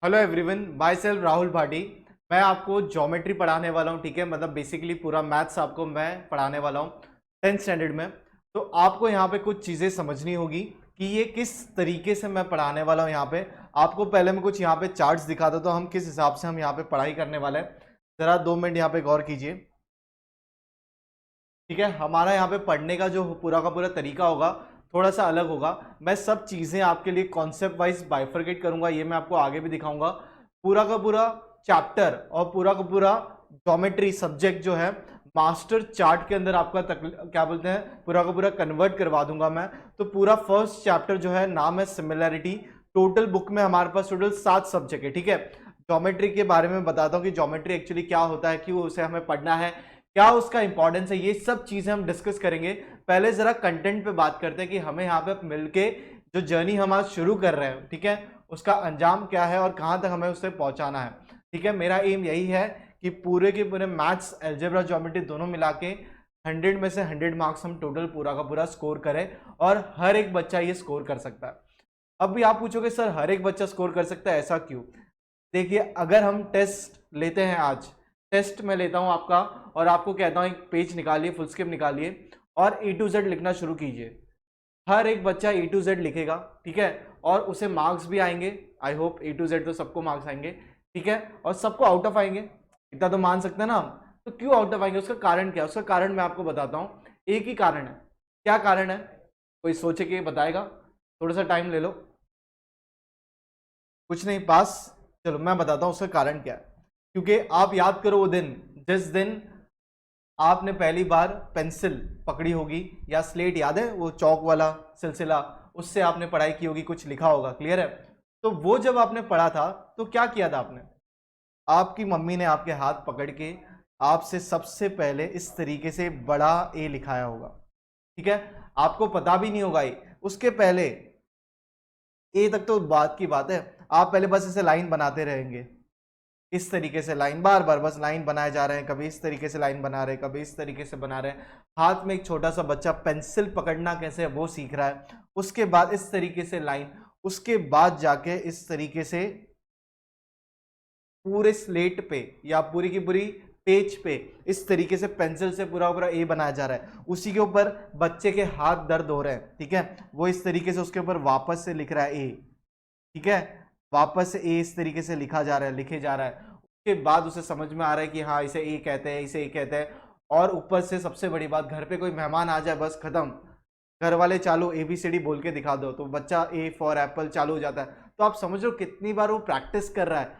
Hello everyone, my self Rahul Bhati. मैं आपको geometry पढ़ाने वाला हूँ। ठीक है, मतलब बेसिकली पूरा मैथ्स आपको मैं पढ़ाने वाला हूँ 10th स्टैंडर्ड में। तो आपको यहाँ पे कुछ चीज़ें समझनी होगी कि ये किस तरीके से मैं पढ़ाने वाला हूँ। यहाँ पे आपको पहले मैं कुछ यहाँ पे चार्ट्स दिखा देता हूँ, हम किस हिसाब से हम यहाँ पे पढ़ाई करने वाले हैं। ज़रा 2 मिनट यहाँ पे गौर कीजिए। ठीक है, हमारा यहाँ पे पढ़ने का जो पूरा का पूरा तरीका होगा थोड़ा सा अलग होगा। मैं सब चीज़ें आपके लिए कॉन्सेप्ट वाइज बाइफरकेट करूंगा, ये मैं आपको आगे भी दिखाऊंगा। पूरा का पूरा चैप्टर और पूरा का पूरा ज्योमेट्री सब्जेक्ट जो है मास्टर चार्ट के अंदर आपका क्या बोलते हैं पूरा का पूरा कन्वर्ट करवा दूंगा मैं। तो पूरा फर्स्ट चैप्टर जो है नाम है सिमिलैरिटी। टोटल बुक में हमारे पास टोटल 7 सब्जेक्ट है। ठीक है, ज्योमेट्री के बारे में बताता हूँ कि ज्योमेट्री एक्चुअली क्या होता है, क्यों उसे हमें पढ़ना है, क्या उसका इंपॉर्टेंस है, ये सब चीजें हम डिस्कस करेंगे। पहले जरा कंटेंट पे बात करते हैं कि हमें यहाँ पे मिलके जो जर्नी हम आज शुरू कर रहे हैं, ठीक है, उसका अंजाम क्या है और कहाँ तक हमें उससे पहुंचाना है। ठीक है, मेरा एम यही है कि पूरे के पूरे मैथ्स अलजेब्रा ज्योमेट्री दोनों मिला के 100 में से 100 मार्क्स हम टोटल पूरा का पूरा स्कोर करें, और हर एक बच्चा ये स्कोर कर सकता है। अब भी आप पूछोगे सर हर एक बच्चा स्कोर कर सकता है, ऐसा क्यों? देखिए, अगर हम टेस्ट लेते हैं, आज टेस्ट में लेता हूं आपका, और आपको कहता हूं एक पेज निकालिए, फुल स्केप निकालिए और ए टू जेड लिखना शुरू कीजिए। हर एक बच्चा ए टू जेड लिखेगा, ठीक है, और उसे मार्क्स भी आएंगे। I hope A to Z तो सबको मार्क्स आएंगे, ठीक है, और सबको आउट ऑफ आएंगे, इतना तो मान सकते हैं ना हम। तो क्यों आउट ऑफ आएंगे, उसका कारण क्या है? उसका कारण मैं आपको बताता हूँ। एक ही कारण है। क्या कारण है? कोई सोचे कि बताएगा? थोड़ा सा टाइम ले लो। कुछ नहीं पास। चलो मैं बताता हूं उसका कारण क्या है। क्योंकि आप याद करो वो दिन, जिस दिन आपने पहली बार पेंसिल पकड़ी होगी, या स्लेट, याद है वो चौक वाला सिलसिला, उससे आपने पढ़ाई की होगी, कुछ लिखा होगा, क्लियर है? तो वो जब आपने पढ़ा था तो क्या किया था आपने? आपकी मम्मी ने आपके हाथ पकड़ के आपसे सबसे पहले इस तरीके से बड़ा ए लिखाया होगा। ठीक है, आपको पता भी नहीं होगा ए, उसके पहले ए तक तो बात की बात है, आप पहले बस इसे लाइन बनाते रहेंगे। इस तरीके से लाइन, बार बार बस लाइन बनाए जा रहे हैं, कभी इस तरीके से लाइन बना रहे हैं, कभी इस तरीके से बना रहे हैं। हाथ में एक छोटा सा बच्चा पेंसिल पकड़ना कैसे है वो सीख रहा है। उसके बाद इस तरीके से लाइन, उसके बाद जाके इस तरीके से पूरे स्लेट पे या पूरी की पूरी पेज पे इस तरीके से पेंसिल से पूरा पूरा ए बनाया जा रहा है। उसी के ऊपर बच्चे के हाथ दर्द हो रहे हैं, ठीक है, वो इस तरीके से उसके ऊपर वापस से लिख रहा है ए। ठीक है, वापस से ए इस तरीके से लिखा जा रहा है, लिखे जा रहा है। उसके बाद उसे समझ में आ रहा है कि हाँ इसे ए कहते हैं, इसे ए कहते हैं। और ऊपर से सबसे बड़ी बात, घर पे कोई मेहमान आ जाए बस खत्म, घर वाले चालू एबीसीडी बोल के दिखा दो तो बच्चा ए फॉर एप्पल चालू हो जाता है। तो आप समझ लो कितनी बार वो प्रैक्टिस कर रहा है,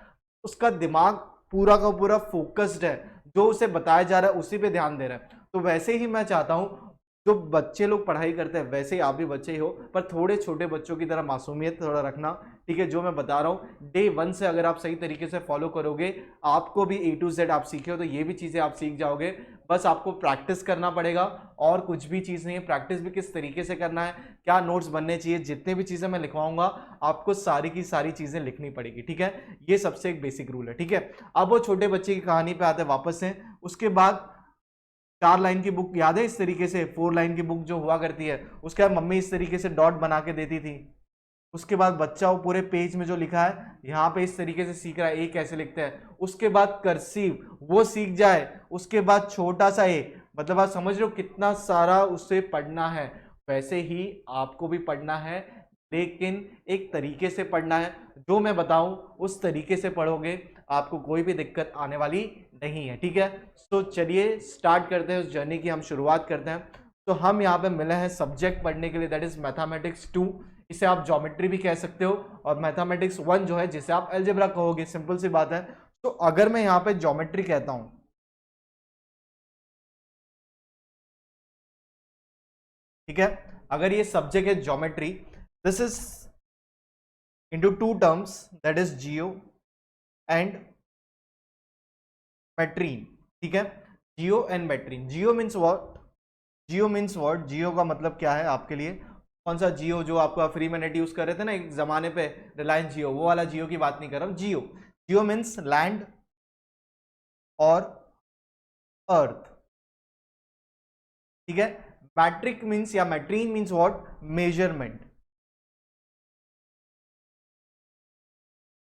उसका दिमाग पूरा का पूरा फोकस्ड है, जो उसे बताया जा रहा है उसी पे ध्यान दे रहा है। तो वैसे ही मैं चाहता हूँ जो बच्चे लोग पढ़ाई करते हैं वैसे ही आप भी बच्चे ही हो, पर थोड़े छोटे बच्चों की तरह मासूमियत थोड़ा रखना। ठीक है, जो मैं बता रहा हूँ डे 1 से अगर आप सही तरीके से फॉलो करोगे, आपको भी ए टू जेड आप सीखे हो तो ये भी चीजें आप सीख जाओगे। बस आपको प्रैक्टिस करना पड़ेगा, और कुछ भी चीज नहीं है। प्रैक्टिस भी किस तरीके से करना है, क्या नोट्स बनने चाहिए, जितने भी चीजें मैं लिखवाऊंगा आपको सारी की सारी चीजें लिखनी पड़ेगी। ठीक है, ये सबसे एक बेसिक रूल है। ठीक है, अब वो छोटे बच्चे की कहानी पे आते हैं वापस से। उसके बाद 4 लाइन की बुक याद है, इस तरीके से 4 लाइन की बुक जो हुआ करती है, उसके बाद मम्मी इस तरीके से डॉट बना के देती थी। उसके बाद बच्चा वो पूरे पेज में जो लिखा है यहाँ पे इस तरीके से सीख रहा है ए कैसे लिखते हैं। उसके बाद कर्सिव वो सीख जाए, उसके बाद छोटा सा ए, मतलब आप समझ रहे हो कितना सारा उससे पढ़ना है। वैसे ही आपको भी पढ़ना है, लेकिन एक तरीके से पढ़ना है। जो मैं बताऊं उस तरीके से पढ़ोगे, आपको कोई भी दिक्कत आने वाली नहीं है। ठीक है, तो चलिए स्टार्ट करते हैं, उस जर्नी की हम शुरुआत करते हैं। तो हम यहाँ पे मिले हैं सब्जेक्ट पढ़ने के लिए, दैट इज मैथमेटिक्स 2। इसे आप ज्योमेट्री भी कह सकते हो, और मैथमेटिक्स 1 जो है जिसे आप अलजेब्रा कहोगे, सिंपल सी बात है। तो अगर मैं यहाँ पे ज्योमेट्री कहता हूं, ठीक है, अगर ये सब्जेक्ट है geometry, this is into two terms, that is geo and metron. ठीक है, geo and metron. Geo means what? Geo means what? Geo का मतलब क्या है आपके लिए? कौन सा जियो जो आपका फ्री में नेट यूज कर रहे थे ना एक जमाने पे, रिलायंस जियो, वो वाला जियो की बात नहीं कर रहा हूं। जियो, जियो मीन्स लैंड और अर्थ। ठीक है, मैट्रिक मीन्स या metron means what? Measurement.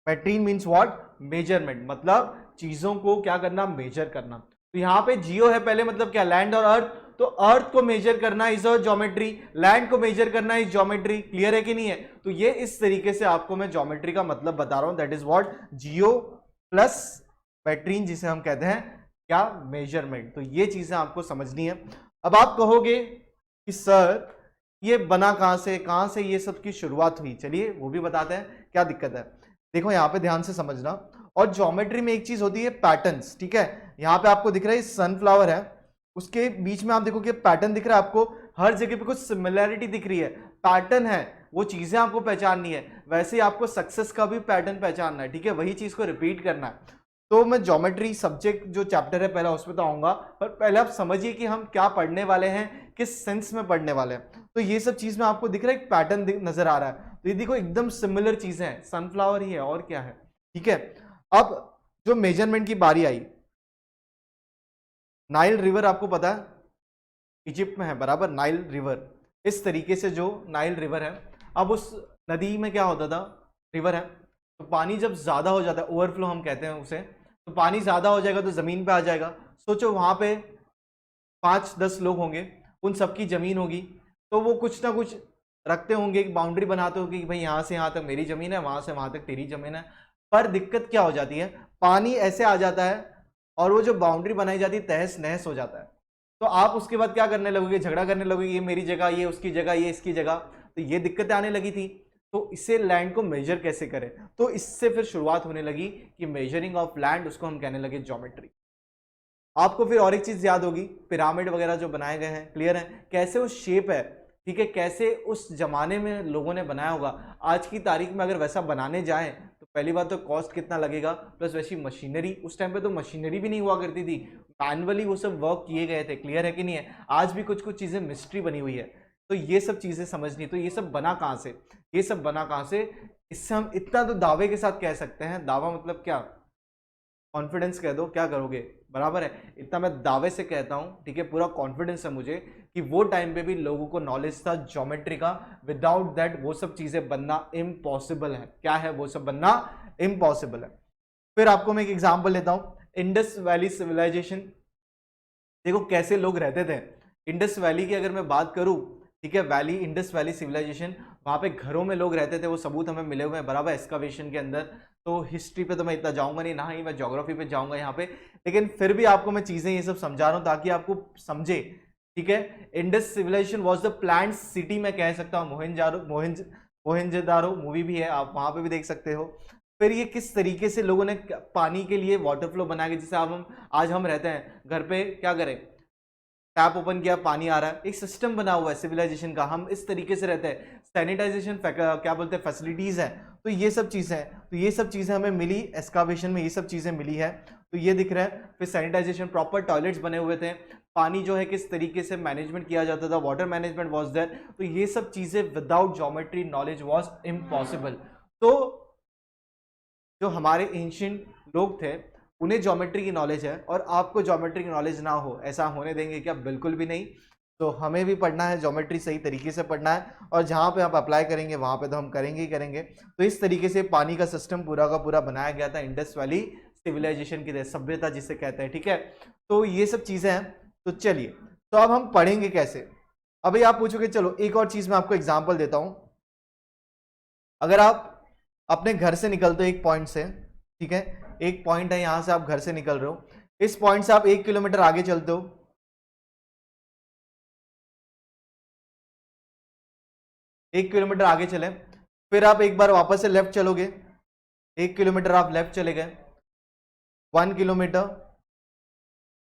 Metron means what, measurement, मतलब चीजों को क्या करना, मेजर करना। तो यहाँ पे जियो है पहले, मतलब क्या, लैंड और अर्थ, तो अर्थ को मेजर करना इज अ ज्योमेट्री, लैंड को मेजर करना इज ज्योमेट्री, क्लियर है कि नहीं है। तो ये इस तरीके से आपको मैं ज्योमेट्री का मतलब बता रहा हूं, that is what geo plus metron, जिसे हम कहते हैं क्या, मेजरमेंट। तो ये चीजें आपको समझनी है। अब आप कहोगे कि सर ये बना कहां से ये सब की शुरुआत हुई, चलिए वो भी बताते हैं, क्या दिक्कत है। देखो यहाँ पे ध्यान से समझना, और ज्योमेट्री में एक चीज होती है पैटर्न्स, ठीक है। यहाँ पे आपको दिख रहा है सनफ्लावर है, उसके बीच में आप देखोगे पैटर्न दिख रहा है आपको, हर जगह पे कुछ सिमिलैरिटी दिख रही है, पैटर्न है, वो चीजें आपको पहचाननी है। वैसे ही आपको सक्सेस का भी पैटर्न पहचानना है, ठीक है, वही चीज को रिपीट करना है। तो मैं ज्योमेट्री सब्जेक्ट जो चैप्टर है पहला उसमें तो आऊंगा, पर पहले आप समझिए कि हम क्या पढ़ने वाले हैं, किस सेंस में पढ़ने वाले हैं। तो ये सब चीज में आपको दिख रहा है, एक पैटर्न नजर आ रहा है, तो ये देखो एकदम सिमिलर चीजें हैं, सनफ्लावर ही है और क्या है, ठीक है। अब जो मेजरमेंट की बारी आई, नाइल रिवर आपको पता है इजिप्ट में है, बराबर, नाइल रिवर, इस तरीके से जो नाइल रिवर है, अब उस नदी में क्या होता था, रिवर है, तो पानी जब ज्यादा हो जाता है, ओवरफ्लो हम कहते हैं उसे, तो पानी ज्यादा हो जाएगा तो जमीन पे आ जाएगा। सोचो वहां पे 5-10 लोग होंगे, उन सबकी जमीन होगी, तो वो कुछ ना कुछ रखते होंगे, एक बाउंड्री बनाते होंगे कि भाई यहाँ से यहाँ तक मेरी जमीन है, वहां से वहां तक तेरी जमीन है। पर दिक्कत क्या हो जाती है, पानी ऐसे आ जाता है और वो जो बाउंड्री बनाई जाती है तहस नहस हो जाता है, तो आप उसके बाद क्या करने लगोगे, झगड़ा करने लगोगे, ये मेरी जगह, ये उसकी जगह, ये इसकी जगह, तो ये दिक्कतें आने लगी थी। तो इससे लैंड को मेजर कैसे करें, तो इससे फिर शुरुआत होने लगी कि मेजरिंग ऑफ लैंड, उसको हम कहने लगे ज्योमेट्री। आपको फिर और एक चीज याद होगी, पिरामिड वगैरह जो बनाए गए हैं, क्लियर है, कैसे वो शेप है, ठीक है, कैसे उस जमाने में लोगों ने बनाया होगा। आज की तारीख में अगर वैसा बनाने जाएं तो पहली बात तो कॉस्ट कितना लगेगा, प्लस वैसी मशीनरी, उस टाइम पे तो मशीनरी भी नहीं हुआ करती थी, मैनुअली वो सब वर्क किए गए थे, क्लियर है कि नहीं है। आज भी कुछ कुछ चीजें मिस्ट्री बनी हुई है, तो ये सब चीजें समझनी। तो ये सब बना कहाँ से, ये सब बना कहाँ से, इससे हम इतना तो दावे के साथ कह सकते हैं, दावा मतलब क्या, कॉन्फिडेंस कह दो, क्या करोगे, बराबर है, इतना मैं दावे से कहता हूं, ठीक है, पूरा कॉन्फिडेंस है मुझे कि वो टाइम पे भी लोगों को नॉलेज था ज्योमेट्री का, विदाउट दैट वो सब चीजें बनना इम्पॉसिबल है। क्या है, वो सब बनना इम्पॉसिबल है। फिर आपको मैं एक एग्जांपल लेता हूं, इंडस वैली सिविलाइजेशन, देखो कैसे लोग रहते थे। इंडस वैली की अगर मैं बात करूं, ठीक है, वैली, इंडस वैली सिविलाइजेशन, वहां पे घरों में लोग रहते थे, वो सबूत हमें मिले हुए हैं, बराबर, एक्सकवेशन के अंदर। तो हिस्ट्री पे तो मैं इतना जाऊंगा नहीं, ना ही मैं ज्योग्राफी पे जाऊंगा यहाँ पे, लेकिन फिर भी आपको मैं चीजें ये सब समझा रहा हूँ ताकि आपको समझे, ठीक है। Indus civilization was the plant city, मैं कह सकता हूँ, मोहनजोदारो मूवी भी है, आप वहां पे भी देख सकते हो। फिर ये किस तरीके से लोगों ने पानी के लिए वाटर फ्लो बनाया, जैसे आज हम रहते हैं घर पे, क्या करें, टैप ओपन किया, पानी आ रहा है, एक सिस्टम बना हुआ है सिविलाइजेशन का, हम इस तरीके से रहते हैं, सैनिटाइजेशन क्या बोलते हैं, फैसिलिटीज है। तो ये सब चीजें हैं, तो ये सब चीजें हमें मिली एक्सकावेशन में, ये सब चीजें मिली है, तो ये दिख रहा है। फिर सैनिटाइजेशन, प्रॉपर टॉयलेट्स बने हुए थे, पानी जो है किस तरीके से मैनेजमेंट किया जाता था, वाटर मैनेजमेंट वाज देयर। तो ये सब चीजें without geometry knowledge was impossible. तो जो हमारे एंशिएंट लोग थे उन्हें ज्योमेट्री की नॉलेज है, और आपको ज्योमेट्री की नॉलेज ना हो, ऐसा होने देंगे क्या, बिल्कुल भी नहीं। तो हमें भी पढ़ना है ज्योमेट्री, सही तरीके से पढ़ना है, और जहाँ पे आप अप्लाई करेंगे वहाँ पे तो हम करेंगे ही करेंगे। तो इस तरीके से पानी का सिस्टम पूरा का पूरा बनाया गया था इंडस वैली सिविलाइजेशन की सभ्यता जिसे कहते हैं, ठीक है। तो ये सब चीजें हैं। तो चलिए, तो अब हम पढ़ेंगे कैसे। अभी आप पूछोगे, चलो एक और चीज मैं आपको एग्जाम्पल देता हूं। अगर आप अपने घर से निकलते हो एक पॉइंट से, ठीक है, एक पॉइंट है, यहां से आप घर से निकल रहे हो, इस पॉइंट से आप 1 किलोमीटर आगे चलते हो, 1 किलोमीटर आगे चले, फिर आप एक बार वापस से लेफ्ट चलोगे, 1 किलोमीटर आप लेफ्ट चले गए, 1 किलोमीटर,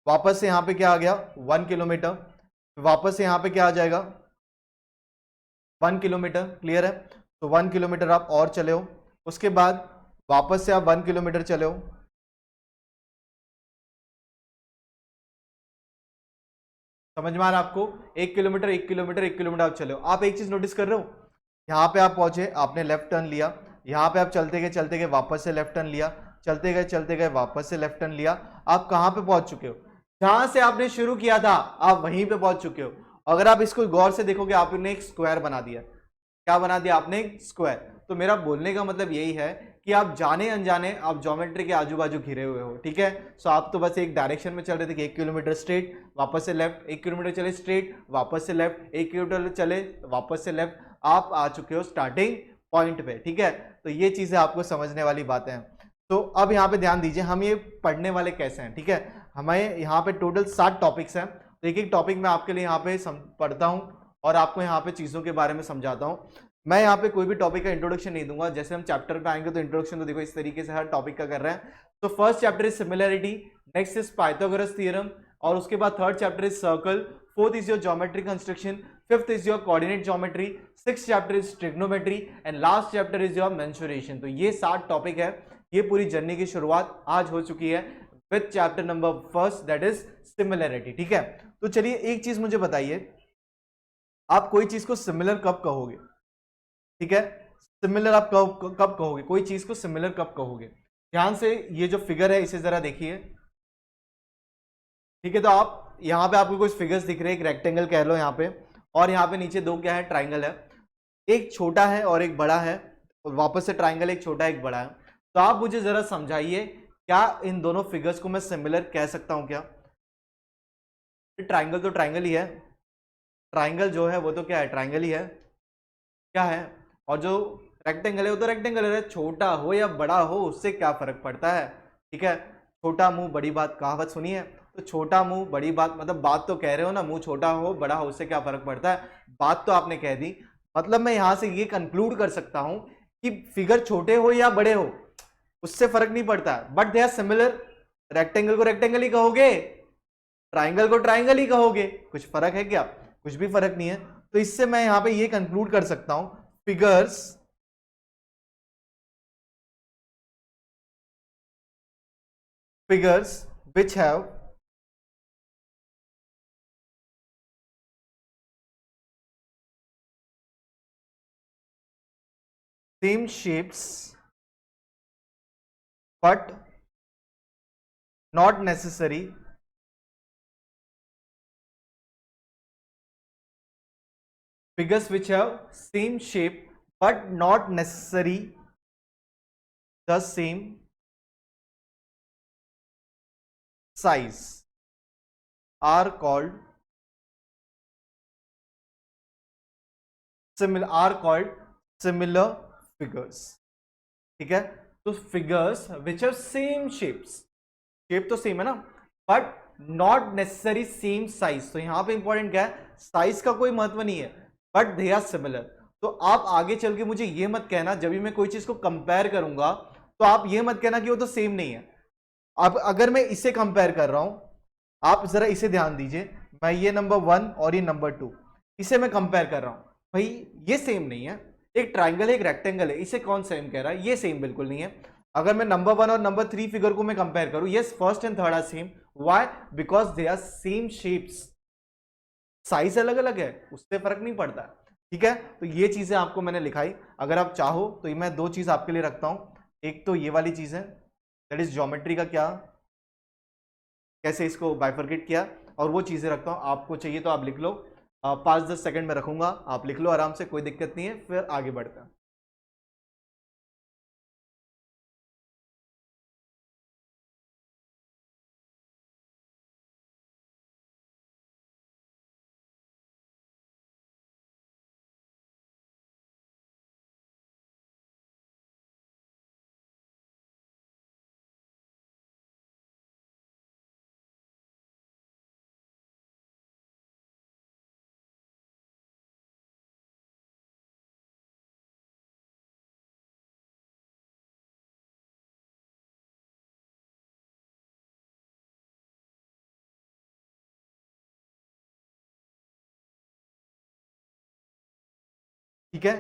वापस से यहां पे क्या आ गया, 1 किलोमीटर, वापस से यहां पे क्या आ जाएगा, 1 किलोमीटर, क्लियर है। तो 1 किलोमीटर आप और चले हो, उसके बाद वापस से आप 1 किलोमीटर चले हो, समझ में आ रहा है आपको, 1 किलोमीटर 1 किलोमीटर 1 किलोमीटर आप चले हो। आप एक चीज नोटिस कर रहे हो, यहाँ पे आप पहुंचे, आपने लेफ्ट टर्न लिया, यहाँ पे आप चलते गए वापस से लेफ्ट टर्न लिया, चलते गए वापस से लेफ्ट टर्न लिया, आप कहाँ पे पहुंच चुके हो, जहां से आपने शुरू किया था आप वहीं पे पहुंच चुके हो। अगर आप इसको गौर से देखोगे, आपने एक स्क्वायर बना दिया, क्या बना दिया आपने, स्क्वायर। तो मेरा बोलने का मतलब यही है कि आप जाने अनजाने आप ज्योमेट्री के आजू बाजू घिरे हुए हो, ठीक है। सो आप तो बस एक डायरेक्शन में चल रहे थे कि 1 किलोमीटर स्ट्रेट वापस से लेफ्ट, 1 किलोमीटर चले स्ट्रेट वापस से लेफ्ट, 1 किलोमीटर चले वापस से लेफ्ट, आप आ चुके हो स्टार्टिंग पॉइंट पे, ठीक है। तो ये चीजें आपको समझने वाली बातें हैं। तो अब यहाँ पे ध्यान दीजिए, हम ये पढ़ने वाले कैसे हैं, ठीक है। हमें यहाँ पे टोटल 7 टॉपिक्स हैं। तो एक एक टॉपिक मैं आपके लिए यहाँ पे पढ़ता हूँ और आपको यहाँ पे चीजों के बारे में समझाता हूँ। मैं यहाँ पे कोई भी टॉपिक का इंट्रोडक्शन नहीं दूंगा, जैसे हम चैप्टर पे आएंगे तो इंट्रोडक्शन तो देखो इस तरीके से हर टॉपिक का कर रहे हैं। तो first chapter is similarity, next is Pythagoras theorem, और उसके बाद third chapter is circle, fourth is your geometry construction, fifth is your coordinate geometry, sixth chapter is trigonometry and last chapter is your mensuration. तो ये 7 topic है। ये पूरी journey की शुरुआत आज हो चुकी है with chapter number first, that is similarity, ठीक है। तो चलिए एक चीज मुझे बताइए, आप कोई चीज को सिमिलर कब कहोगे, ठीक है। सिमिलर आप कब कहोगे, कोई चीज को सिमिलर कब कहोगे। ध्यान से ये जो फिगर है इसे जरा देखिए, ठीक है। तो आप यहाँ पे आपको कुछ फिगर्स दिख रहे हैं, एक रेक्टेंगल कह लो यहाँ पे, और यहाँ पे नीचे 2 क्या है, ट्राइंगल है, एक छोटा है और एक बड़ा है, और वापस से ट्राइंगल, एक छोटा एक बड़ा है। तो आप मुझे जरा समझाइए, क्या इन दोनों फिगर्स को मैं सिमिलर कह सकता हूं क्या। ट्राइंगल तो ट्राइंगल ही है, ट्राइंगल जो है वो तो क्या है, ट्राइंगल ही है, क्या है। और जो रेक्टेंगल है वो तो रेक्टेंगल है, छोटा हो या बड़ा हो उससे क्या फर्क पड़ता है, ठीक है। छोटा मुंह बड़ी बात, कहावत सुनी है। तो छोटा मुंह बड़ी बात, मतलब बात तो कह रहे हो ना, मुंह छोटा हो बड़ा हो उससे क्या फर्क पड़ता है, बात तो आपने कह दी। मतलब मैं यहां से ये कंक्लूड कर सकता हूं कि फिगर छोटे हो या बड़े हो उससे फर्क नहीं पड़ता, but they are similar. Rectangle को रेक्टेंगल ही कहोगे, ट्राइंगल को ट्राइंगल ही कहोगे, कुछ फर्क है क्या, कुछ भी फर्क नहीं है। तो इससे मैं यहां पे ये कंक्लूड कर सकता हूं, figures which have same shapes but not necessary figures which have same shape but not necessary the same size are called similar figures, ठीक है। तो figures which have same shapes, shape तो सेम है ना, but not necessary same size. तो यहां पे important क्या है, साइज का कोई महत्व नहीं है, बट दे आर सिमिलर। तो आप आगे चल के मुझे ये मत कहना, जब भी मैं कोई चीज को कंपेयर करूंगा तो आप ये मत कहना कि वो तो सेम नहीं है। अब अगर मैं इसे कंपेयर कर रहा हूं, आप जरा इसे ध्यान दीजिए, मैं ये नंबर 1 और ये नंबर 2 इसे मैं कंपेयर कर रहा हूं, भाई ये सेम नहीं है। एक ट्राइंगल है एक रेक्टेंगल है, इसे कौन सेम कह रहा है, ये सेम बिल्कुल नहीं है। अगर मैं नंबर 1 और नंबर 3 फिगर को मैं कंपेयर करूं, yes first and third are same, why, because they are same shapes, size अलग अलग है उससे फर्क नहीं पड़ता, ठीक है। तो ये चीजें आपको मैंने लिखाई, अगर आप चाहो तो ये मैं 2 चीज आपके लिए रखता हूं। एक तो ये वाली चीज है, दैट इज ज्योमेट्री का क्या, कैसे इसको बाइफरकेट किया, और वो चीजें रखता हूं। आपको चाहिए तो आप लिख लो, 5-10 सेकंड में रखूंगा, आप लिख लो आराम से, कोई दिक्कत नहीं है, फिर आगे बढ़ते हैं। ठीक है,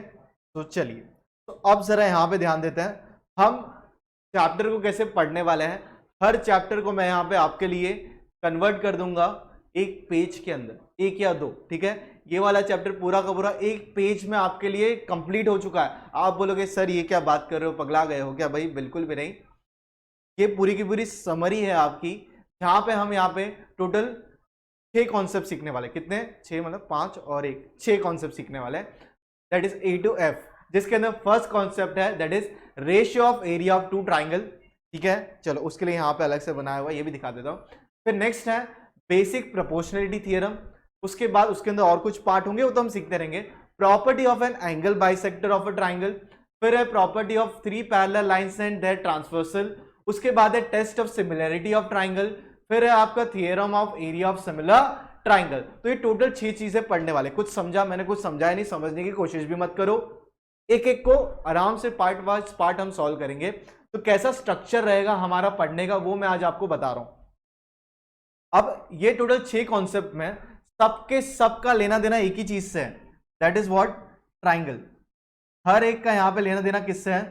तो चलिए, तो अब जरा यहां पे ध्यान देते हैं, हम चैप्टर को कैसे पढ़ने वाले हैं। हर चैप्टर को मैं यहां पे आपके लिए कन्वर्ट कर दूंगा एक पेज के अंदर, 1 या 2, ठीक है। ये वाला चैप्टर पूरा का पूरा एक पेज में आपके लिए कंप्लीट हो चुका है। आप बोलोगे सर ये क्या बात कर रहे हो, पगला गए हो क्या, भाई बिल्कुल भी नहीं। ये पूरी की पूरी समरी है आपकी, जहां पे हम यहाँ पे टोटल 6 कॉन्सेप्ट सीखने वाले, कितने, 6 मतलब 5 और 1, 6 कॉन्सेप्ट सीखने वाले हैं। That is A to F, जिसके अंदर फर्स्ट कॉन्सेप्ट है that is ratio of area of two triangle. ठीक है, चलो उसके लिए यहां पे अलग से बनाया हुआ, ये भी दिखा देता हूं। फिर नेक्स्ट है बेसिक प्रोपोर्शनलिटी थ्योरम, उसके बाद उसके अंदर और कुछ पार्ट होंगे वो तो हम सीखते रहेंगे। Property of an angle bisector of a triangle, फिर है property of three parallel lines and their transversal, उसके बाद है test of similarity of triangle, फिर है आपका theorem of area of similar triangle. तो ये टोटल 6 चीजें पढ़ने वाले। कुछ समझा मैंने, कुछ समझाया नहीं, समझने की कोशिश भी मत करो, एक एक को आराम से पार्ट वाइज पार्ट हम सॉल्व करेंगे। तो कैसा स्ट्रक्चर रहेगा हमारा पढ़ने का वो मैं आज आपको बता रहा हूं। अब ये टोटल 6 कॉन्सेप्ट में सबके सबका लेना देना एक ही चीज से है, दैट इज व्हाट, ट्राइंगल। हर एक का यहां पे लेना देना किससे है,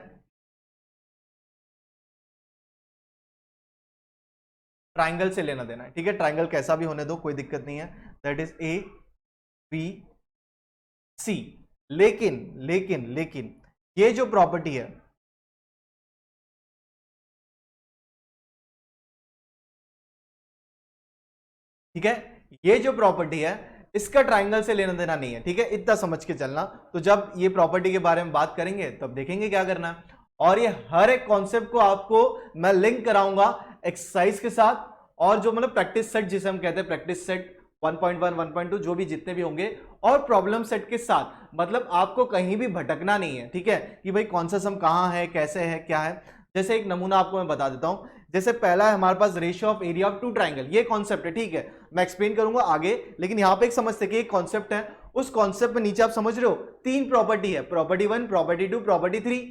ट्राइंगल से लेना देना है। ठीक है, ट्राइंगल कैसा भी होने दो, कोई दिक्कत नहीं है, that is A B C. लेकिन लेकिन लेकिन ये जो प्रॉपर्टी है, ठीक है, ये जो प्रॉपर्टी है इसका ट्राइंगल से लेना देना नहीं है। ठीक है, इतना समझ के चलना। तो जब ये प्रॉपर्टी के बारे में बात करेंगे तब देखेंगे क्या करना है। और ये हर एक कॉन्सेप्ट को आपको मैं लिंक कराऊंगा एक्सरसाइज के साथ, और जो मतलब प्रैक्टिस सेट जिसे हम कहते हैं, प्रैक्टिस सेट 1.1 1.2 जो भी जितने भी होंगे, और प्रॉब्लम सेट के साथ। मतलब आपको कहीं भी भटकना नहीं है। ठीक है, कि भाई कौन सा सम कहां है, कैसे है, क्या है। जैसे एक नमूना आपको मैं बता देता हूं। जैसे पहला है हमारे पास ratio of area of two triangle, ये कॉन्सेप्ट है। ठीक है, मैं एक्सप्लेन करूंगा आगे, लेकिन यहां पे एक समझते कि एक कॉन्सेप्ट है, उस कॉन्सेप्ट में नीचे आप समझ रहे हो 3 प्रॉपर्टी है, प्रॉपर्टी 1, प्रॉपर्टी 2, प्रॉपर्टी 3।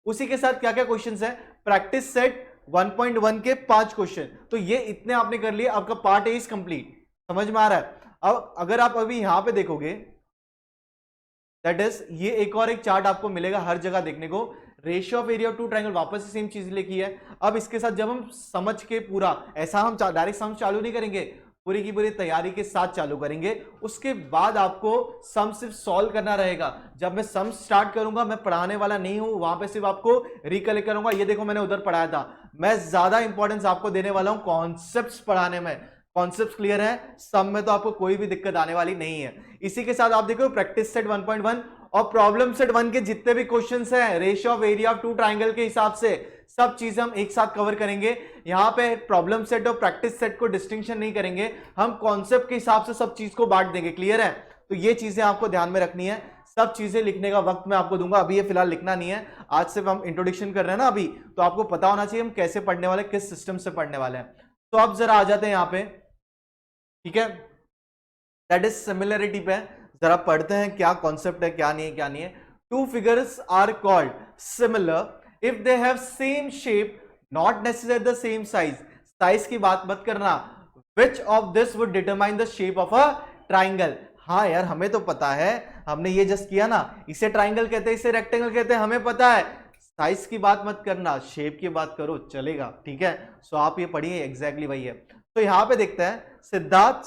उसी के साथ क्या क्या क्वेश्चंस है, प्रैक्टिस सेट 1.1 के 5 क्वेश्चन। तो ये इतने आपने कर लिए, आपका पार्ट ए इज कंप्लीट। समझ में आ रहा है। अब अगर आप अभी यहां पे देखोगे, दैट इज ये एक और एक चार्ट आपको मिलेगा हर जगह देखने को, ratio of area of two triangle, वापस से सेम चीज लिखी है। अब इसके साथ जब हम समझ के पूरा, ऐसा हम डायरेक्ट सम चालू नहीं करेंगे, पूरी की पूरी तैयारी के साथ चालू करेंगे। उसके बाद आपको सम सिर्फ सॉल्व करना रहेगा। जब मैं सम स्टार्ट करूंगा, मैं पढ़ाने वाला नहीं हूं, वहां पे सिर्फ आपको रिकलेक्ट करूंगा। ये देखो मैंने उधर पढ़ाया था, मैं ज्यादा इंपॉर्टेंस आपको देने वाला हूं कॉन्सेप्ट्स पढ़ाने में। कॉन्सेप्ट क्लियर है, सम में तो आपको कोई भी दिक्कत आने वाली नहीं है। इसी के साथ आप देखो प्रैक्टिस सेट 1.1 और प्रॉब्लम सेट 1 के जितने भी क्वेश्चंस हैं ratio of area of two triangle के हिसाब से, सब चीजें हम एक साथ कवर करेंगे। यहां पे प्रॉब्लम सेट और प्रैक्टिस सेट को डिस्टिंक्शन नहीं करेंगे, हम कॉन्सेप्ट के हिसाब से सब चीज को बांट देंगे। क्लियर है, तो ये चीजें आपको ध्यान में रखनी है। सब चीजें लिखने का वक्त मैं आपको दूंगा, अभी ये फिलहाल लिखना नहीं है। आज सिर्फ हम इंट्रोडक्शन कर रहे हैं ना अभी, तो आपको पता होना चाहिए हम कैसे पढ़ने वाले, किस सिस्टम से पढ़ने वाले हैं। तो अब जरा आ जाते हैं यहां पे। ठीक है, दैट इज सिमिलरिटी पे जरा पढ़ते हैं क्या कॉन्सेप्ट है, क्या नहीं है, क्या नहीं है। Two figures are called similar if they have same shape, not necessary the same size. Size की बात मत करना। Which of this would determine the shape of a triangle. हाँ यार, हमें तो पता है, हमने ये जस्ट किया ना, इसे ट्राइंगल कहते हैं, इसे रेक्टेंगल कहते हैं, हमें पता है। साइज की बात मत करना, शेप की बात करो, चलेगा। ठीक है, सो आप ये पढ़िए, एग्जैक्टली वही है। तो यहां पे देखते हैं, Siddharth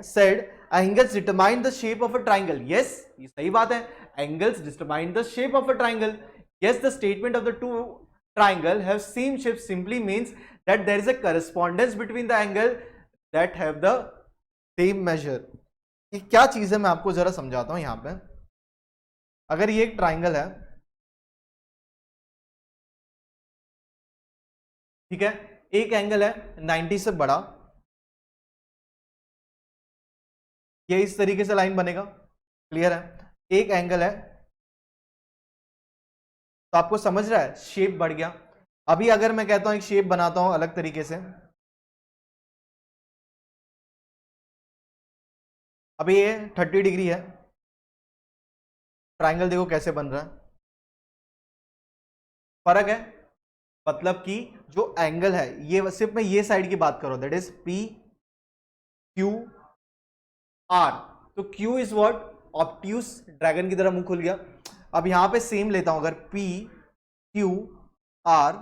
said angles determine the shape of a triangle. Yes, ये सही बात है, angles determine the shape of a triangle. Yes, the statement of the two triangle have same shape simply means that there is a correspondence between the angle that have the same measure. ये क्या चीज है मैं आपको जरा समझाता हूं। यहां पे अगर ये एक ट्राइंगल है, ठीक है, एक एंगल है 90 से बड़ा, ये इस तरीके से लाइन बनेगा। क्लियर है, एक एंगल है, तो आपको समझ रहा है, शेप बढ़ गया। अभी अगर मैं कहता हूं एक शेप बनाता हूं अलग तरीके से, अभी ये 30 डिग्री है, ट्राइंगल देखो कैसे बन रहा है, फर्क है। मतलब कि जो एंगल है, ये सिर्फ मैं ये साइड की बात करूं, that is P Q R. तो Q is what, obtuse, dragon की तरह मुंह खुल गया। अब यहां पे सेम लेता हूं, अगर P Q R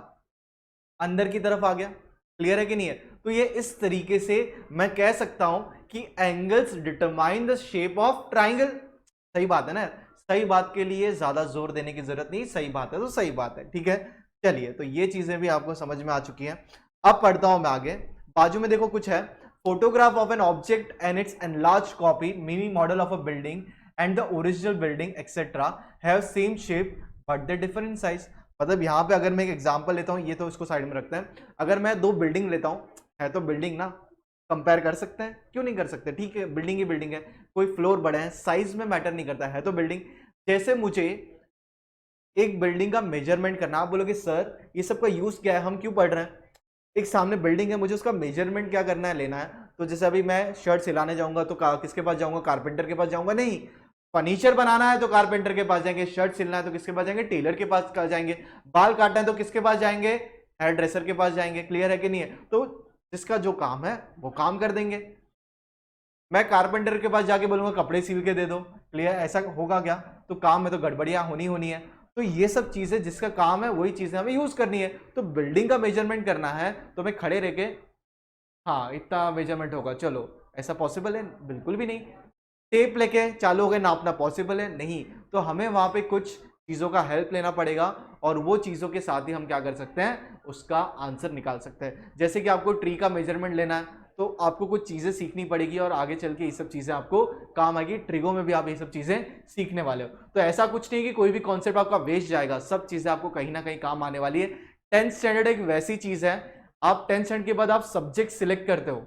अंदर की तरफ आ गया। क्लियर है कि नहीं है। तो ये इस तरीके से मैं कह सकता हूं कि angles determine the shape of triangle. सही बात है ना, सही बात के लिए ज्यादा जोर देने की जरूरत नहीं, सही बात है तो सही बात है। ठीक है, चलिए, तो ये चीजें भी आपको समझ में आ चुकी हैं। अब पढ़ता हूं मैं आगे। बाजू में देखो कुछ है, photograph of an object and its enlarged copy, mini model of a building and the original building etcetera have same shape but the different size. मतलब यहाँ पे अगर मैं एक एग्जांपल लेता हूँ, ये तो इसको साइड में रखते हैं, अगर मैं दो बिल्डिंग लेता हूँ, है तो बिल्डिंग ना, कंपेयर कर सकते हैं, क्यों नहीं कर सकते, ठीक है बिल्डिंग ही बिल्डिंग है, कोई फ्लोर बड़ा है, साइज में मैटर नहीं करता है तो बिल्डिंग। जैसे मुझे एक बिल्डिंग का मेजरमेंट करना, आप बोलोगे सर ये सब का यूज क्या है, हम क्यों पढ़ रहे हैं, एक सामने बिल्डिंग है, मुझे उसका मेजरमेंट क्या करना है, लेना है। तो जैसे अभी मैं शर्ट सिलाने जाऊंगा तो किसके पास जाऊंगा, कारपेंटर के पास जाऊंगा, नहीं। फर्नीचर बनाना है तो कारपेंटर के पास जाएंगे, शर्ट सिलना है तो किसके पास जाएंगे, टेलर के पास जाएंगे, बाल काटना है तो किसके पास जाएंगे, हेयर ड्रेसर के पास जाएंगे। क्लियर है कि नहीं है? तो जिसका जो काम है वो काम कर देंगे। मैं कारपेंटर के पास जाके बोलूंगा कपड़े सिल के दे दो, क्लियर, ऐसा होगा क्या? तो काम में तो गड़बड़ियां होनी है। तो ये सब चीजें जिसका काम है वही चीजें हमें यूज करनी है। तो बिल्डिंग का मेजरमेंट करना है तो मैं खड़े रह के, हाँ इतना मेजरमेंट होगा, चलो, ऐसा पॉसिबल है? बिल्कुल भी नहीं। टेप लेके चालू हो गए नापना, पॉसिबल है? नहीं। तो हमें वहां पे कुछ चीजों का हेल्प लेना पड़ेगा और वो चीजों के साथ ही हम क्या कर सकते हैं, उसका आंसर निकाल सकते हैं। जैसे कि आपको ट्री का मेजरमेंट लेना है तो आपको कुछ चीजें सीखनी पड़ेगी और आगे चल के ये सब चीजें आपको काम आएगी। ट्रिगो में भी आप ये सब चीजें सीखने वाले हो। तो ऐसा कुछ नहीं कि कोई भी कॉन्सेप्ट आपका वेस्ट जाएगा, सब चीजें आपको कहीं ना कहीं काम आने वाली है। 10th स्टैंडर्ड एक वैसी चीज है, आप 10th स्टैंडर्ड के बाद आप सब्जेक्ट सिलेक्ट करते हो,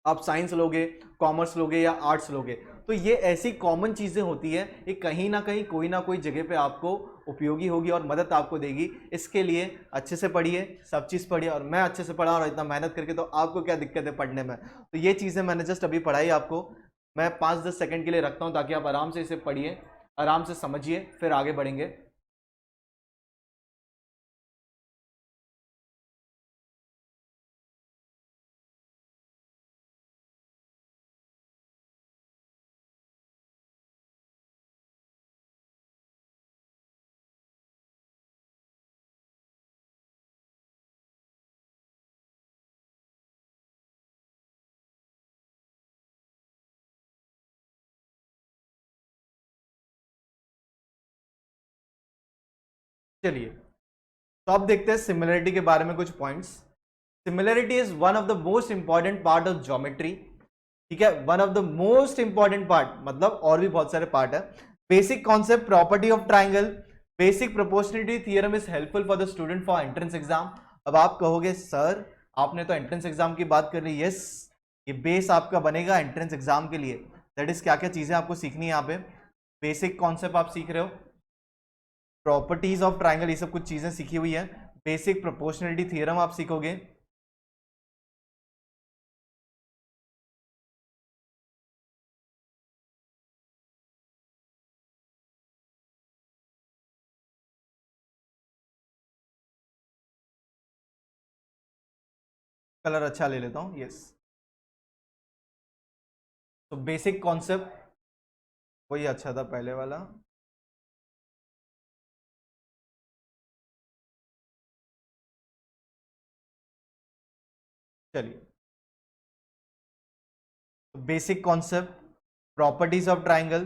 आप साइंस लोगे, कॉमर्स लोगे या आर्ट्स लोगे, तो ये ऐसी कॉमन चीजें होती है, ये कहीं ना कहीं कोई ना कोई जगह पे आपको उपयोगी होगी और मदद आपको देगी। इसके लिए अच्छे से पढ़िए, सब चीज पढ़िए, और मैं अच्छे से पढ़ा और इतना मेहनत करके, तो आपको क्या दिक्कत है पढ़ने में? तो ये चीजें मैंने जस्ट अभी पढ़ाई आपको, मैं 5-10 सेकंड के लिए रखता हूं ताकि आप आराम से इसे पढ़िए, आराम से समझिए, फिर आगे बढ़ेंगे। चलिए, तो अब देखते हैं सिमिलरिटी के बारे में कुछ points. Similarity is one of the most important part of geometry. ठीक है, one of the most important part, मतलब और भी बहुत सारे पार्ट है। Basic concept, property of triangle, basic proportionality theorem is helpful for the student for entrance exam. अब आप कहोगे सर आपने तो एंट्रेंस एग्जाम की बात कर ली, यस, ये बेस आपका बनेगा एंट्रेंस एग्जाम के लिए। दैट इज क्या क्या चीजें आपको सीखनी है यहाँ पे। बेसिक कॉन्सेप्ट आप सीख रहे हो, प्रॉपर्टीज ऑफ ट्राइंगल, ये सब कुछ चीजें सीखी हुई है। बेसिक प्रोपोर्शनलिटी थ्योरम आप सीखोगे, कलर अच्छा ले लेता हूं, यस। तो बेसिक कॉन्सेप्ट वही अच्छा था पहले वाला। चलिए, basic concept, properties of triangle,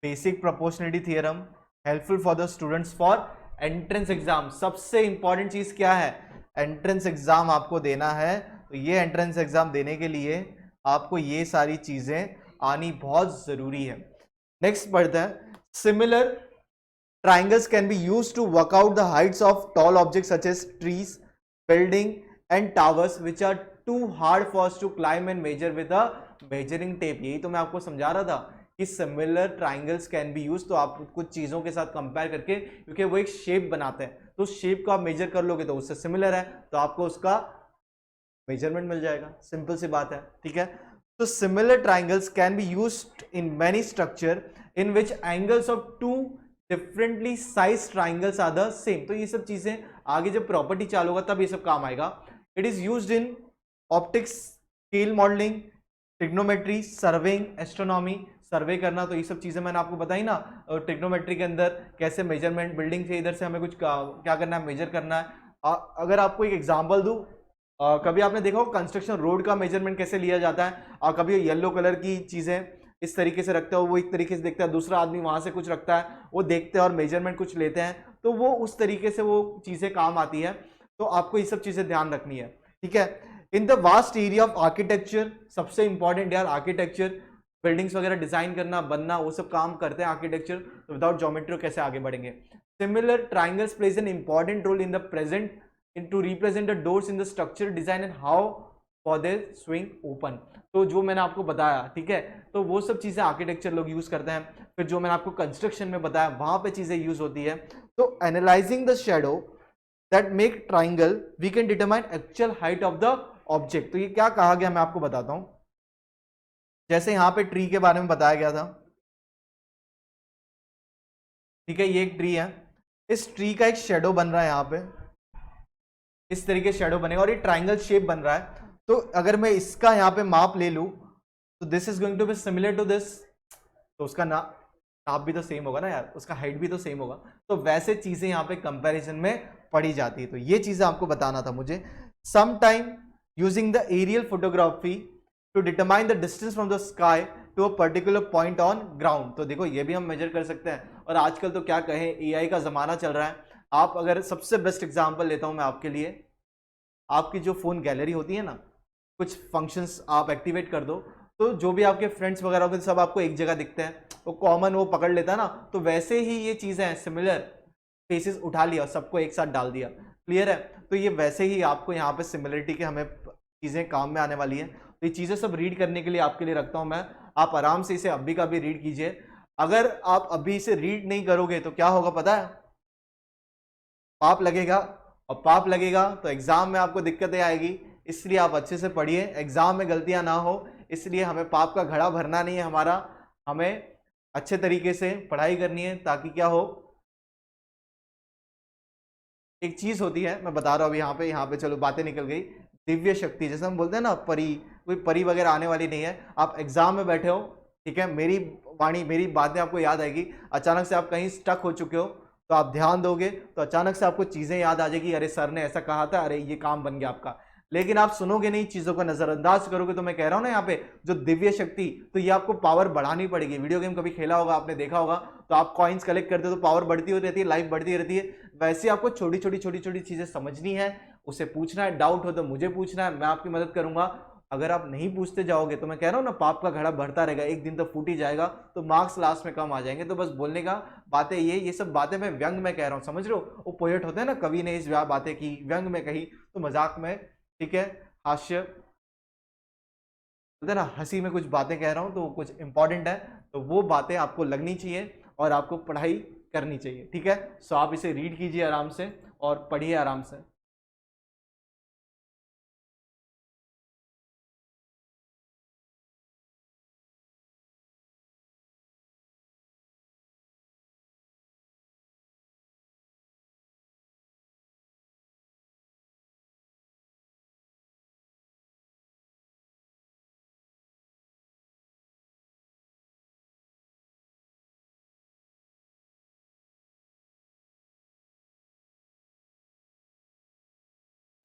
basic proportionality theorem, helpful for the students for entrance exam. सबसे इंपॉर्टेंट चीज क्या है, एंट्रेंस एग्जाम आपको देना है, तो ये एंट्रेंस एग्जाम देने के लिए आपको ये सारी चीजें आनी बहुत जरूरी है। नेक्स्ट बढ़ते हैं, similar triangles can be used to work out the heights of tall objects such as trees, building and towers which are too hard for us to climb and measure with a measuring tape। यही तो मैं आपको समझा रहा था कि similar triangles can B use. तो आप कुछ चीजों के साथ कंपेयर करके, क्योंकि वो एक शेप बनाते हैं, तो शेप को आप मेजर कर लोगे तो उससे सिमिलर है तो आपको उसका मेजरमेंट मिल जाएगा। सिंपल सी बात है, ठीक है। तो similar triangles can be used in many structure in which angles of two differently size triangles are the same. तो ये सब चीजें आगे जब प्रॉपर्टी चालू होगा तब ये सब काम आएगा। It is used in optics, scale modelling, trigonometry, surveying, astronomy, survey करना। तो ये सब चीजें मैंने आपको बताई ना, ट्रिग्नोमेट्री के अंदर कैसे मेजरमेंट, बिल्डिंग से इधर से हमें कुछ क्या करना है, मेजर करना है। अगर आपको एक एग्जांपल दूं, कभी आपने देखा हो कंस्ट्रक्शन रोड का मेजरमेंट कैसे लिया जाता है, और कभी येलो कलर की चीजें इस तरीके से रखते हो, वो एक तरीके से देखता है, दूसरा आदमी वहां से कुछ रखता है, वो देखते हैं और मेजरमेंट कुछ लेते हैं, तो वो उस तरीके से वो चीजें काम आती है। तो आपको ये सब चीजें ध्यान रखनी है, ठीक है। In the vast area of architecture, सबसे इंपॉर्टेंट यार आर्किटेक्चर, बिल्डिंग्स वगैरह डिजाइन करना, बनना, वो सब काम करते हैं आर्किटेक्चर, तो विदाउट ज्योमेट्री कैसे आगे बढ़ेंगे। Similar triangles plays an important role in the present in to represent the doors in the structure design and how for they swing open. तो जो मैंने आपको बताया, ठीक है, तो वो सब चीजें आर्किटेक्चर लोग यूज करते हैं। फिर जो मैंने आपको कंस्ट्रक्शन में बताया वहां पे चीजें यूज होती है। तो analysing the shadow that make triangle we can determine actual height of the object. तो ये क्या कहा गया मैं आपको बताता हूं। जैसे यहां पे ट्री के बारे में बताया गया था, ठीक है, ये एक ट्री है, इस ट्री का एक शेडो बन रहा है यहाँ पे, इस तरीके से शेडो बनेगा और ये ट्राइंगल शेप बन रहा है। तो अगर मैं इसका यहाँ पे माप ले लूं तो this is going to be similar to this, तो उसका नाप भी तो सेम होगा ना यार, उसका हाइट भी तो सेम होगा। तो वैसे चीजें यहाँ पे कंपैरिजन में पढ़ी जाती है। तो ये चीजें आपको बताना था मुझे। Some time using the aerial photography to determine the distance from the sky to a particular point on ground. तो देखो ये भी हम मेजर कर सकते हैं। और आजकल तो क्या कहें, एआई का जमाना चल रहा है। आप अगर सबसे बेस्ट एग्जांपल लेता हूं मैं आपके लिए, आपकी जो फोन गैलरी होती है ना, कुछ फंक्शंस आप एक्टिवेट कर दो तो जो भी आपके फ्रेंड्स वगैरह होते हैं सब आपको एक जगह दिखते हैं, वो कॉमन वो पकड़ लेता है ना। तो वैसे ही ये चीजें हैं, सिमिलर फेसेस उठा लिया और सबको एक साथ डाल दिया। क्लियर है। तो ये वैसे ही आपको यहाँ पे सिमिलरिटी के हमें चीजें काम में आने वाली है। तो ये चीजें सब रीड करने के लिए आपके लिए रखता हूं मैं। आप आराम से इसे अभी का भी रीड कीजिए। अगर आप अभी इसे रीड नहीं करोगे तो क्या होगा पता है, पाप लगेगा, और पाप लगेगा तो एग्जाम में आपको दिक्कतें आएगी। इसलिए आप अच्छे से पढ़िए, एग्जाम में गलतियां ना हो। इसलिए हमें पाप का घड़ा भरना नहीं है हमारा, हमें अच्छे तरीके से पढ़ाई करनी है ताकि क्या हो। एक चीज होती है, मैं बता रहा हूं अभी यहाँ पे चलो बातें निकल गई। दिव्य शक्ति, जैसे हम बोलते हैं ना परी, कोई परी वगैरह आने वाली नहीं है। आप एग्जाम में बैठे हो, ठीक है, मेरी वाणी मेरी बातें आपको याद आएगी। अचानक से आप कहीं स्टक हो चुके हो तो आप ध्यान दोगे तो अचानक से आपको चीजें याद आ जाएगी, अरे सर ने ऐसा कहा था, अरे ये काम बन गया आपका। लेकिन आप सुनोगे नहीं, चीजों को नजरअंदाज करोगे। तो मैं कह रहा हूं ना यहाँ पे जो दिव्य शक्ति, तो ये आपको पावर बढ़ानी पड़ेगी। वीडियो गेम कभी खेला होगा आपने, देखा होगा, तो आप कॉइन्स कलेक्ट करते हो तो पावर बढ़ती हुई रहती है, लाइफ बढ़ती रहती है। वैसे आपको छोटी छोटी छोटी छोटी चीजें समझनी है, उसे पूछना है, डाउट हो तो मुझे पूछना है, मैं आपकी मदद करूंगा। अगर आप नहीं पूछते जाओगे तो मैं कह रहा हूं ना, पाप का घड़ा बढ़ता रहेगा, एक दिन तो फूट ही जाएगा, तो मार्क्स लास्ट में कम आ जाएंगे। तो बस बोलने का बातें ये सब बातें मैं व्यंग में कह रहा हूं, समझ रहे हो। वो पोएट होते हैं ना, कवि ने इस बातें की, व्यंग में कही तो मजाक में, ठीक है, हास्य बोलते हैं ना, हंसी में कुछ बातें कह रहा हूं तो कुछ इंपॉर्टेंट है, तो वो बातें आपको लगनी चाहिए और आपको पढ़ाई करनी चाहिए, ठीक है। सो आप इसे रीड कीजिए आराम से और पढ़िए आराम से।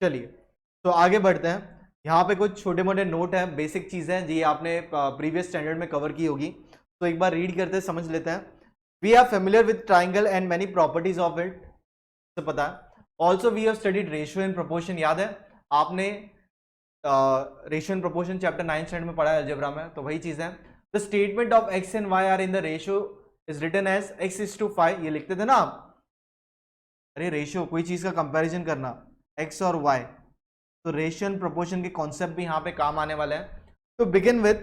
चलिए तो आगे बढ़ते हैं। यहाँ पे कुछ छोटे मोटे नोट हैं, बेसिक चीजें हैं जी, आपने प्रीवियस स्टैंडर्ड में कवर की होगी, तो एक बार रीड करते समझ लेते हैं। We are familiar with triangle and many properties of it, तो पता है। Also we have studied ratio and proportion, याद है आपने ratio and proportion chapter 9 standard में पढ़ा है अलजेब्रा में, तो वही चीज है। The statement of X and Y are in the ratio is written as x:5, ये लिखते थे ना आप। अरे रेशियो, कोई चीज का कंपैरिजन करना, एक्स और वाई, तो रेशियो एंड प्रोपोर्शन के कॉन्सेप्ट भी यहाँ पे काम आने वाले हैं। तो begin with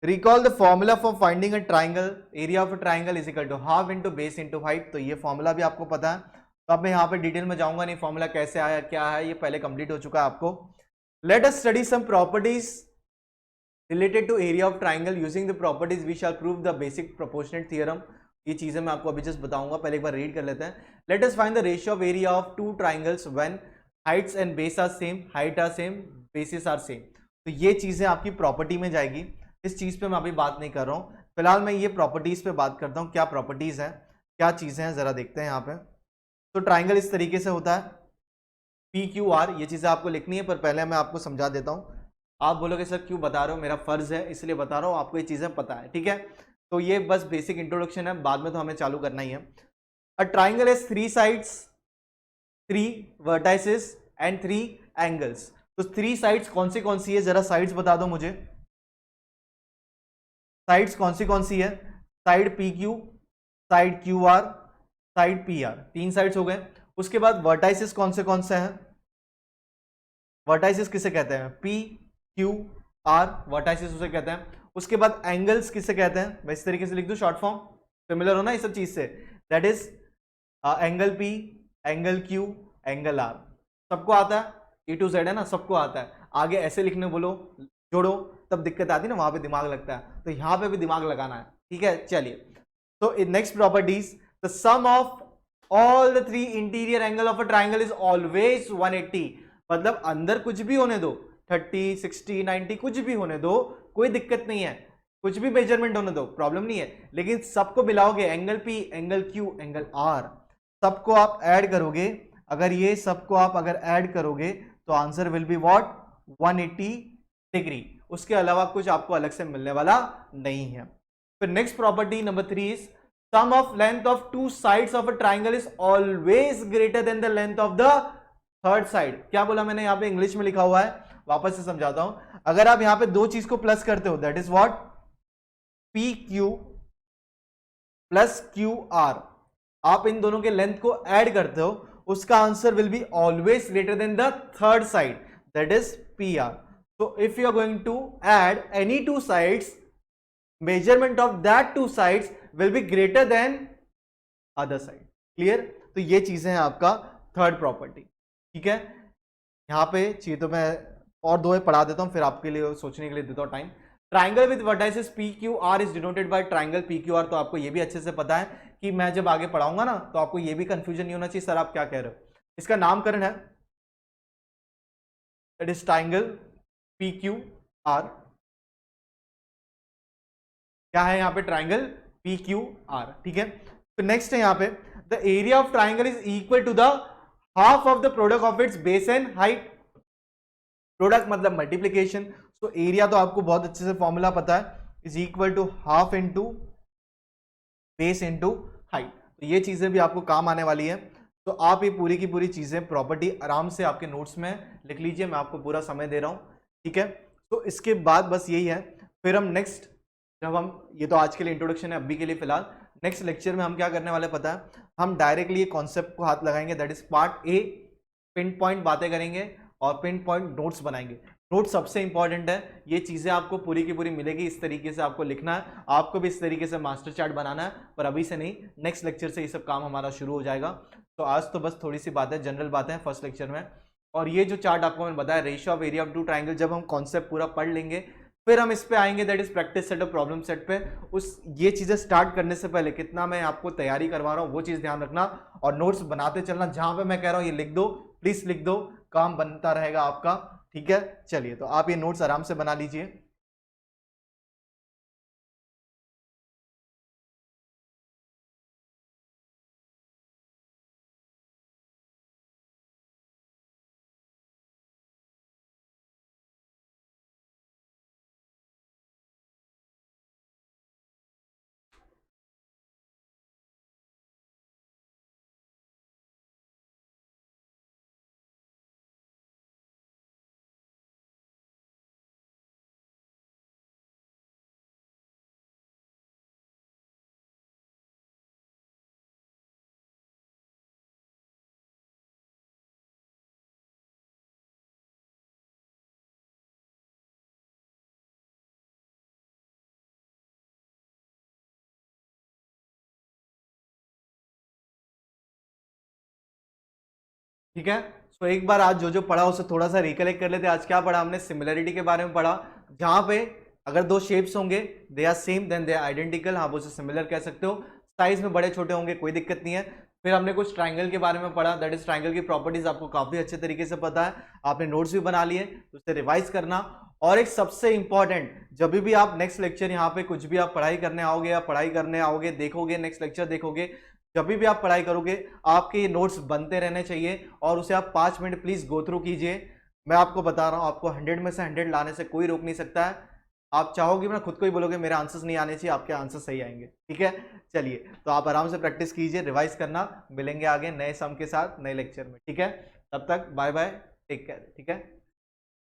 recall the formula for finding a triangle, area of a triangle is equal to half into base into height. तो ये फॉर्मूला भी आपको पता है, तो अब मैं यहाँ पे डिटेल में जाऊंगा नहीं, फॉर्मूला कैसे आया क्या है, ये पहले कंप्लीट हो चुका है आपको। Let us study some properties related to area of triangle using the properties we shall prove the basic proportionate theorem. ये चीजें मैं आपको अभी जस्ट बताऊंगा, पहले एक बार रीड कर लेते हैं। Let us find the ratio of area of two triangles when heights and base are same, height are same, basis are same. तो ये चीजें आपकी प्रॉपर्टी में जाएगी, इस चीज पे मैं अभी बात नहीं कर रहा हूँ, फिलहाल मैं ये प्रॉपर्टीज पे बात करता हूँ। क्या प्रॉपर्टीज हैं, क्या चीजें हैं, जरा देखते हैं यहाँ पे। तो ट्राइंगल इस तरीके से होता है, PQR, ये चीजें आपको लिखनी है, पर पहले मैं आपको समझा देता हूँ। आप बोलोगे सर क्यों बता रहे हो, मेरा फर्ज है इसलिए बता रहा हूँ, आपको ये चीजें पता है, ठीक है। तो ये बस बेसिक इंट्रोडक्शन है, बाद में तो हमें चालू करना ही है। A triangle has 3 sides, 3 vertices and 3 angles. तो 3 साइड्स कौन सी है, जरा साइड्स बता दो मुझे। साइड्स कौन सी है, side P Q, side Q R, side P R, 3 sides हो गए। उसके बाद वर्टाइसिस कौन से हैं, वर्टाइसिस किसे कहते हैं, पी क्यू आर, वर्टाइसिस उसे कहते हैं। उसके बाद एंगल्स किसे कहते हैं, मैं इस तरीके से लिख दूं शॉर्ट फॉर्म, सिमिलर हो ना ये सब चीज से, that is angle P, angle Q, angle R, सबको आता है, ए टू जेड है ना, सबको आता है। आगे ऐसे लिखने बोलो, जोड़ो, तब दिक्कत आती है ना, वहां पे दिमाग लगता है, तो यहां पे भी दिमाग लगाना है, ठीक है। चलिए, तो next properties, the sum of all the 3 interior angle of a triangle is always 180, मतलब अंदर कुछ भी होने दो, 30, 60, 90 कुछ भी होने दो, कोई दिक्कत नहीं है, कुछ भी मेजरमेंट होने दो, प्रॉब्लम नहीं है, लेकिन सबको मिलाओगे, angle P, angle Q, angle R, सबको आप ऐड करोगे, अगर ये सबको आप अगर ऐड करोगे तो answer will be what, 180 degree, उसके अलावा कुछ आपको अलग से मिलने वाला नहीं है। फिर next property number 3 is sum of length of 2 sides of a triangle is always greater than the length of the third side. क्या बोला मैंने, यहां पे इंग्लिश में लिखा हुआ है, वापस से समझाता हूं। अगर आप यहां पे दो चीज को प्लस करते हो, that is what, P Q plus Q R, आप इन दोनों के लेंथ को ऐड करते हो, उसका answer will be always greater than the third side, that is P R. So if you are going to add any 2 sides, measurement of that 2 sides will be greater than other side. Clear? तो ये चीजें हैं आपका third property, ठीक है। यहाँ पे चाहिए तो मैं और 2 पढ़ा देता हूँ, फिर आपके लिए सोचने के लिए देता हूँ time. Triangle with vertices P Q R is denoted by triangle P Q R, तो आपको ये भी अच्छे से पता है कि मैं जब आगे पढ़ाऊंगा ना तो आपको ये भी कंफ्यूजन नहीं होना चाहिए, सर आप क्या कह रहे हो। इसका नामकरण है, that is triangle P Q R, क्या है यहां पे, ट्राइंगल पी क्यू आर, ठीक है। तो नेक्स्ट है यहां पे, the area of triangle is equal to the half of the product of its base and height, product मतलब मल्टीप्लीकेशन, तो एरिया तो आपको बहुत अच्छे से फॉर्मूला पता है, is equal to half into base into height, तो ये चीजें भी आपको काम आने वाली है। तो आप ये पूरी की पूरी चीजें प्रॉपर्टी आराम से आपके नोट्स में लिख लीजिए, मैं आपको पूरा समय दे रहा हूं, ठीक है। तो इसके बाद बस यही है, फिर हम नेक्स्ट, जब हम, ये तो आज के लिए इंट्रोडक्शन है अभी के लिए फिलहाल, नेक्स्ट लेक्चर में हम क्या करने वाले पता है, हम डायरेक्टली ये कॉन्सेप्ट को हाथ लगाएंगे, that is part A, pin point बातें करेंगे और पिन पॉइंट नोट्स बनाएंगे। नोट सबसे इंपॉर्टेंट है, ये चीजें आपको पूरी की पूरी मिलेगी, इस तरीके से आपको लिखना है, आपको भी इस तरीके से मास्टर चार्ट बनाना है, पर अभी से नहीं, नेक्स्ट लेक्चर से ये सब काम हमारा शुरू हो जाएगा। तो आज तो बस थोड़ी सी बातें, जनरल बातें फर्स्ट लेक्चर में, और ये जो चार्ट आपको मैंने बताया, ratio of area of 2 triangle, जब हम कॉन्सेप्ट पूरा पढ़ लेंगे फिर हम इस पे आएंगे, दैट इज प्रैक्टिस सेट और प्रॉब्लम सेट पे। उस ये चीजें स्टार्ट करने से पहले कितना मैं आपको तैयारी करवा रहा हूँ वो चीज ध्यान रखना, और नोट्स बनाते चलना, जहां पे मैं कह रहा हूँ ये लिख दो, प्लीज लिख दो, काम बनता रहेगा आपका, ठीक है। चलिए, तो आप ये नोट्स आराम से बना लीजिए। ठीक है, तो एक बार आज जो जो पढ़ा उसे थोड़ा सा रिकलेक्ट कर लेते हैं। आज क्या पढ़ा हमने, सिमिलरिटी के बारे में पढ़ा, जहां पे अगर 2 शेप्स होंगे, they are same then they are identical, आप उसे सिमिलर कह सकते हो, साइज में बड़े छोटे होंगे कोई दिक्कत नहीं है। फिर हमने कुछ ट्राइंगल के बारे में पढ़ा, दैट इज ट्राइंगल की प्रॉपर्टीज आपको काफी अच्छे तरीके से पता है, आपने नोट्स भी बना लिए, तो उसे रिवाइज करना। और एक सबसे इंपॉर्टेंट, जब भी आप नेक्स्ट लेक्चर यहाँ पे कुछ भी आप पढ़ाई करने आओगे या पढ़ाई करने आओगे, देखोगे नेक्स्ट लेक्चर देखोगे, जब भी आप पढ़ाई करोगे आपके ये नोट्स बनते रहने चाहिए, और उसे आप 5 मिनट प्लीज गो थ्रू कीजिए। मैं आपको बता रहा हूं, आपको 100 में से 100 लाने से कोई रोक नहीं सकता है। आप चाहोगे ना, खुद को ही बोलोगे मेरे आंसर्स नहीं आने चाहिए, आपके आंसर सही आएंगे, ठीक है। चलिए, तो आप आराम से प्रैक्टिस कीजिए, रिवाइज करना, मिलेंगे आगे नए सम के साथ नए लेक्चर में, ठीक है। तब तक बाय बाय, टेक केयर, ठीक है।